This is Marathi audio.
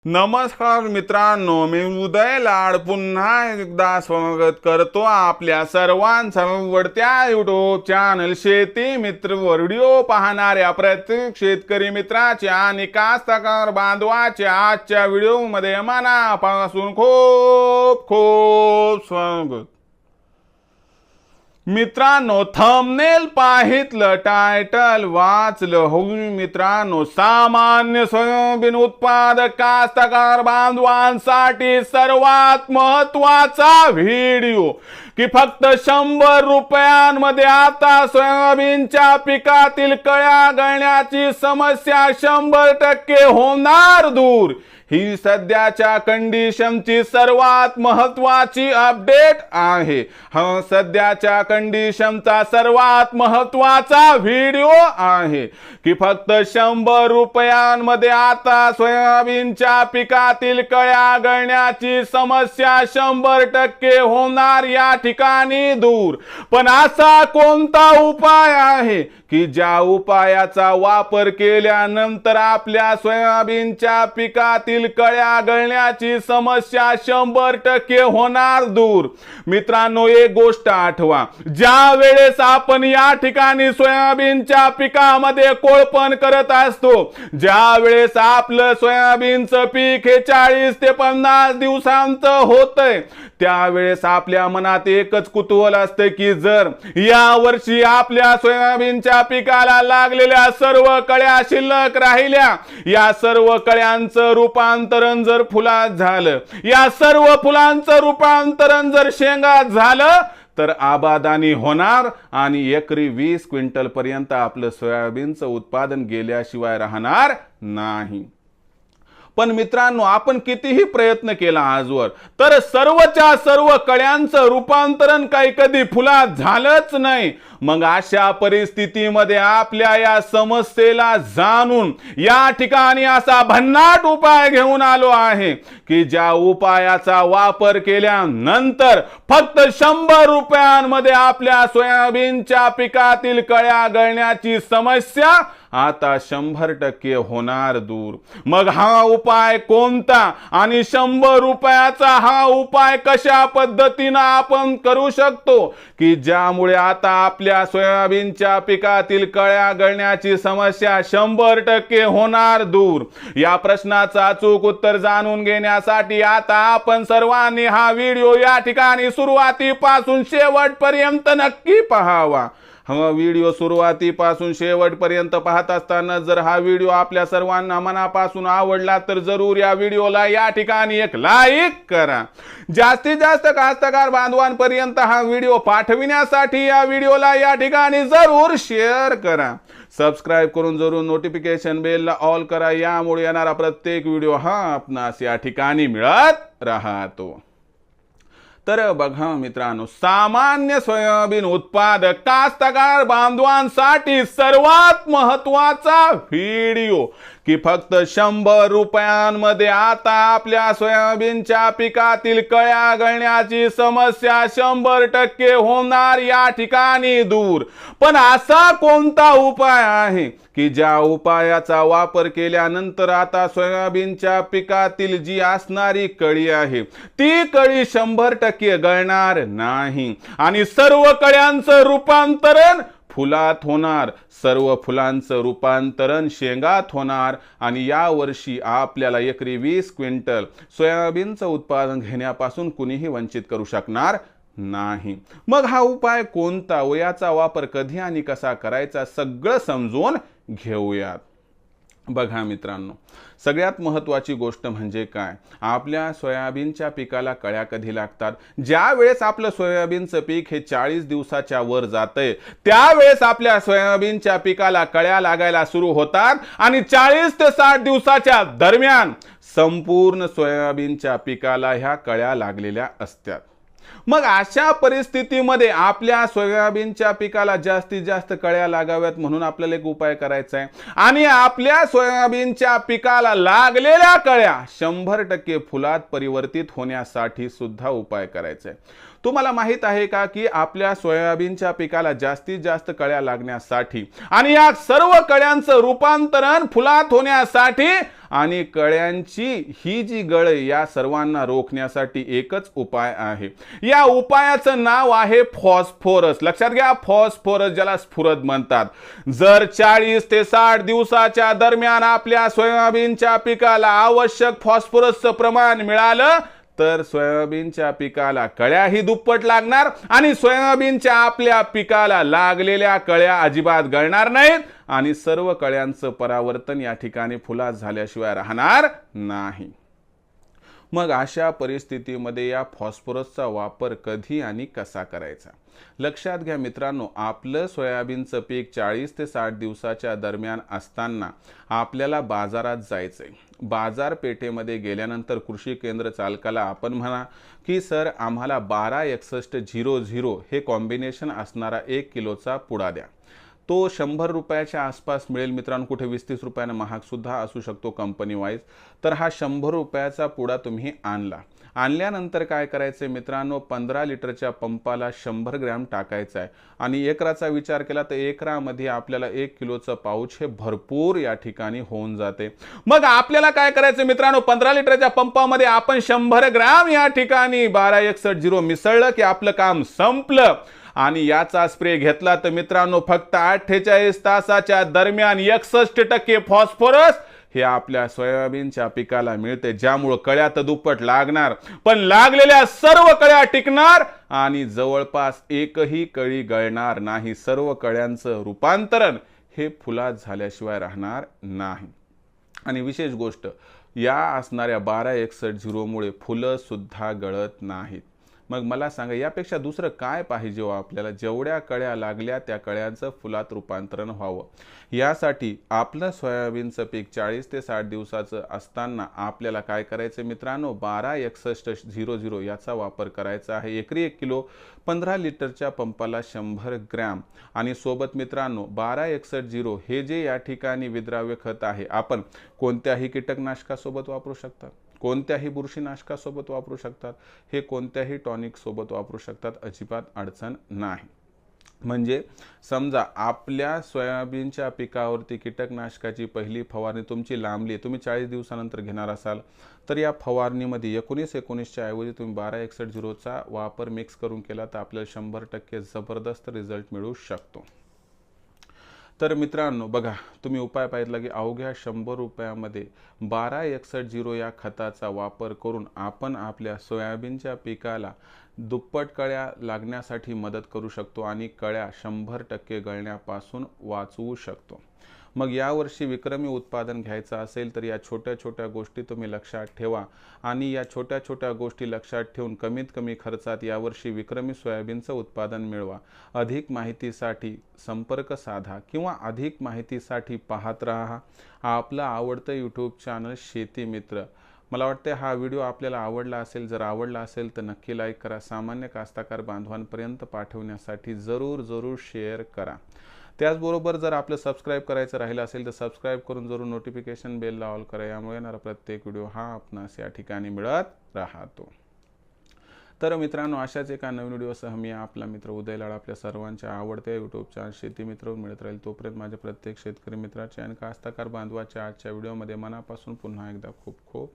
नमस्कार मित्रांनो, मी उदय लाड पुन्हा एकदा स्वागत करतो आपल्या सर्वांचं आवडत्या युट्यूब चॅनल शेती मित्र व्हिडिओ पाहणाऱ्या प्रत्येक शेतकरी मित्राच्या आणि कास्तकार बांधवाच्या आजच्या व्हिडिओमध्ये मनापासून खूप खूप स्वागत। मित्रांनो, थंबनेल पाहितलं, टायटल वाचलं हो मित्रांनो, सामान्य सोयाबीन उत्पादक कास्तकार बांधवांसाठी सर्वात महत्त्वाचा व्हिडिओ की फक्त 100 रुपयांमध्ये आता सोयाबीनच्या पिकातील कळ्या गळण्याची समस्या 100% होणार दूर। ही सध्याच्या कंडिशनची सर्वात महत्त्वाची अपडेट आहे। हा सध्याच्या कंडिशनचा सर्वात महत्त्वाचा व्हिडिओ आहे की फक्त 100 रुपयांमध्ये आता सोयाबीनच्या पिकातील कळ्या गळण्याची समस्या 100% होणार या ठिकाणी दूर। पण असा कोणता उपाय आहे की ज्या उपायाचा वापर केल्यानंतर आपल्या सोयाबीनच्या पिकातील कळ्या गळण्याची समस्या 100% होणार दूर? मित्रांनो, एक गोष्ट आठवा, ज्या वेळेस आपण या ठिकाणी सोयाबीनच्या पिकामध्ये कोळपण करत असतो, ज्या वेळेस आपलं सोयाबीनचं पीक हे 40 ते 50 दिवसांचं होतंय, त्यावेळेस आपल्या मनात एकच कुतूहल असते की जर या वर्षी आपल्या सोयाबीनच्या पिकाला लागलेल्या सर्व कळ्या शिल्लक राहिल्या, या सर्व कळ्यांचं रूपांतरण जर फुलात झालं, या सर्व फुलांचं रूपांतरण जर शेंगात झालं तर आबादानी होणार आणि एकरी 20 क्विंटल पर्यंत आपलं सोयाबीनचं उत्पादन गेल्याशिवाय राहणार नाही। पण मित्रांनो, आपण कितीही प्रयत्न केला आजवर तर सर्वच्या सर्व कळ्यांचं रूपांतरण काही कधी फुलात झालंच नाही। मग अशा परिस्थितीमध्ये आपल्या या समस्येला जाणून या ठिकाणी असा भन्नाट उपाय घेऊन आलो आहे की ज्या उपायाचा वापर केल्यानंतर फक्त 100 रुपयांमध्ये आपल्या सोयाबीनच्या पिकातील कळ्या गळण्याची समस्या आता 100% होणार दूर। मग हा उपाय कोणता आणि 100 रुपयाचा हा उपाय कशा पद्धतीने आपण करू शकतो की ज्यामुळे आता आपल्या सोयाबीनच्या पिकातील कळ्या गळण्याची समस्या 100% होणार दूर? या प्रश्नाचं अचूक उत्तर जाणून घेण्यासाठी आता आपण सर्वांनी हा व्हिडिओ या ठिकाणी सुरुवातीपासून शेवटपर्यंत नक्की पाहावा। हा व्हिडिओ सुरुवातीपासून शेवटपर्यंत पाहत असताना जर हा व्हिडिओ आपल्या सर्वांना मनापासून आवडला तर जरूर या व्हिडिओला या ठिकाणी एक लाईक करा। जास्तीत जास्त कास्तकार बांधवांपर्यंत हा व्हिडिओ पाठविण्यासाठी या व्हिडिओला या ठिकाणी जरूर शेअर करा। सबस्क्राइब करून जरूर नोटिफिकेशन बेलला ऑल करा, यामुळे येणारा प्रत्येक व्हिडिओ हा आपणास या ठिकाणी मिळत राहतो। तर बघा मित्रांनो, सामान्य सोयाबीन उत्पादक कास्तकार बांधवांसाठी सर्वात महत्त्वाचा व्हिडिओ की फक्त 100 रुपयांमध्ये आता आपल्या सोयाबीनच्या पिकातील कळ्या गळण्याची समस्या 100% होणार या ठिकाणी दूर। पण असा कोणता उपाय आहे की ज्या उपायाचा वापर केल्यानंतर आता सोयाबीनच्या पिकातील जी असणारी कळी आहे ती कळी 100% गळणार नाही आणि सर्व कळ्यांचं रूपांतरण फुलात होणार, सर्व फुलांचं रूपांतरण शेंगात होणार आणि या वर्षी आपल्याला एकरी 20 क्विंटल सोयाबीनचं उत्पादन घेण्यापासून कुणीही वंचित करू शकणार नाही। मग हा उपाय कोणता व याचा वापर कधी आणि कसा करायचा सगळं समजून घेऊयात। बघा मित्रांनो, सगळ्यात महत्त्वाची गोष्ट म्हणजे काय, आपल्या सोयाबीनच्या पिकाला कळ्या कधी लागतात? ज्या वेळेस आपलं सोयाबीनचं पीक हे 40 दिवसाच्या वर जातंय त्यावेळेस आपल्या सोयाबीनच्या पिकाला कळ्या लागायला सुरू होतात आणि 40 ते 60 दिवसाच्या दरम्यान संपूर्ण सोयाबीनच्या पिकाला ह्या कळ्या लागलेल्या असतात। मग अशा परिस्थितीमध्ये आपल्या सोयाबीनच्या पिकाला जास्तीत जास्त कळ्या लागाव्यात म्हणून आपल्याला एक उपाय करायचा आहे आणि आपल्या सोयाबीनच्या पिकाला लागलेल्या कळ्या 100% फुलात परिवर्तित होण्यासाठी सुद्धा उपाय करायचा आहे। तुम्हाला माहित आहे का की आपल्या सोयाबीनच्या पिकाला जास्तीत जास्त कळ्या लागण्यासाठी आणि या सर्व कळ्यांचं रूपांतरण फुलात होण्यासाठी आणि कळ्यांची ही जी गळ या सर्वांना रोखण्यासाठी एकच उपाय आहे. या उपायाचं नाव आहे फॉस्फोरस. लक्षात घ्या, फॉस्फोरस, ज्याला स्फुरद म्हणतात. जर 40 ते 60 दिवसाच्या दरम्यान आपल्या सोयाबीनच्या पिकाला आवश्यक फॉस्फोरसचं प्रमाण मिळालं तर सोयाबीनच्या पिकाला कळ्याही दुप्पट लागणार आणि सोयाबीनच्या आपल्या पिकाला लागलेल्या कळ्या अजिबात गळणार नाहीत आणि सर्व कळ्यांचं परावर्तन या ठिकाणी फुलात झाल्याशिवाय राहणार नाही. मग अशा परिस्थितीमध्ये या फॉस्फरसचा वापर कधी आणि कसा करायचा? लक्षात घ्या मित्रांनो, आपलं सोयाबीनचं पीक 40 ते 60 दिवसाच्या दरम्यान असताना आपल्याला बाजारात जायचंय. बाजारपेठेमध्ये गेल्यानंतर कृषी केंद्र चालकाला आपण म्हणा की सर आम्हाला 126100 हे कॉम्बिनेशन असणारा 1 किलोचा पुडा द्या. तो 100 रुपयाच्या आसपास मिळेल मित्रांनो, कुठे 20-30 रुपयाने महाग सुद्धा असू शकतो कंपनी वाईज. तर हा 100 रुपयाचा पुडा तुम्ही आणला. आणल्यानंतर काय करायचं मित्रांनो, 15 लिटरच्या पंपाला 100 ग्रॅम टाकायचा आहे आणि एकराचा विचार केला तर एकरामध्ये आपल्याला 1 किलोचं पाऊच हे भरपूर या ठिकाणी होऊन जाते. मग आपल्याला काय करायचं मित्रांनो, 15 लिटरच्या पंपामध्ये आपण 100 ग्रॅम या ठिकाणी 126100 मिसळलं की आपलं काम संपलं. आणि याचा स्प्रे घेतला तर मित्रांनो फक्त 48 तासाच्या दरम्यान 61% फॉस्फरस हे आपल्या सोयाबीनच्या पिकाला मिळते, ज्यामुळे कळ्या तर दुप्पट लागणार पण लागलेल्या सर्व कळ्या टिकणार आणि जवळपास एकही कळी गळणार नाही. सर्व कळ्यांचं रूपांतरण हे फुलात झाल्याशिवाय राहणार नाही. आणि विशेष गोष्ट, या असणाऱ्या 126100 मुळे फुलं सुद्धा गळत नाहीत. मग मला सांगा यापेक्षा दुसरं काय पाहिजे हो आपल्याला? जेवढ्या कळ्या लागल्या त्या कळ्यांचं फुलात रूपांतरण व्हावं यासाठी आपलं सोयाबीनचं पीक 40 ते 60 दिवसाचं असताना आपल्याला काय करायचं मित्रांनो, 126100 याचा वापर करायचा आहे. एकरी 1 किलो 15 लिटरच्या पंपाला 100 ग्रॅम आणि सोबत मित्रांनो 126100 हे जे या ठिकाणी विद्राव्य खत आहे आपण कोणत्याही कीटकनाशकासोबत वापरू शकता, कोणत्याही बुरशीनाशकासोबत वापरू शकतात, हे कोणत्याही टॉनिक सोबत वापरू शकतात, अजिबात अडचण नाही. म्हणजे समजा आपल्या सोयाबीनच्या पिकावरती कीटकनाशकाची पहिली फवारणी तुमची लांबली, तुम्ही 40 दिवसानंतर घेणार असाल तर या फवारणीमध्ये 19-19च्या ऐवजी तुम्ही 126100चा वापर मिक्स करून केला तर आपल्याला 100% जबरदस्त रिझल्ट मिळू शकतो. तर मित्रांनो बघा, तुम्ही उपाय पाहितला की अवघ्या 100 रुपयामध्ये 126100 या खताचा वापर करून आपण आपल्या सोयाबीनच्या पिकाला दुप्पट कळ्या लागण्यासाठी मदत करू शकतो आणि कळ्या 100% गळण्यापासून वाचवू शकतो. मग यावर्षी विक्रमी उत्पादन घ्यायचं असेल तर या छोट्या छोट्या गोष्टी तुम्ही लक्षात ठेवा आणि या छोट्या छोट्या गोष्टी लक्षात ठेवून कमीत कमी खर्चात यावर्षी विक्रमी सोयाबीनचं उत्पादन मिळवा. अधिक माहितीसाठी संपर्क साधा किंवा अधिक माहितीसाठी पाहत राहा आपलं आवडतं यूट्यूब चॅनल शेती मित्र. मला वाटते हा व्हिडिओ आपल्याला आवडला असेल. जर आवडला असेल तर नक्की लाईक करा. सामान्य कास्तकार बांधवांपर्यंत पाठवण्यासाठी जरूर शेअर करा. त्याचबरोबर जर आपलं सबस्क्राईब करायचं राहिलं असेल तर सबस्क्राईब करून जरूर नोटिफिकेशन बेलला ऑल करा. यामुळे येणारा प्रत्येक व्हिडिओ हा आपणास या ठिकाणी मिळत राहतो. तर मित्रांनो, अशाच एका नवीन व्हिडिओसह मी आपला मित्र उदय लाड आपल्या सर्वांच्या आवडत्या यूट्यूब चॅनल शेती मित्रवर मिळत राहील. तोपर्यंत माझ्या प्रत्येक शेतकरी मित्राच्या आणि कास्तकार बांधवाच्या आजच्या व्हिडिओमध्ये मनापासून पुन्हा एकदा खूप खूप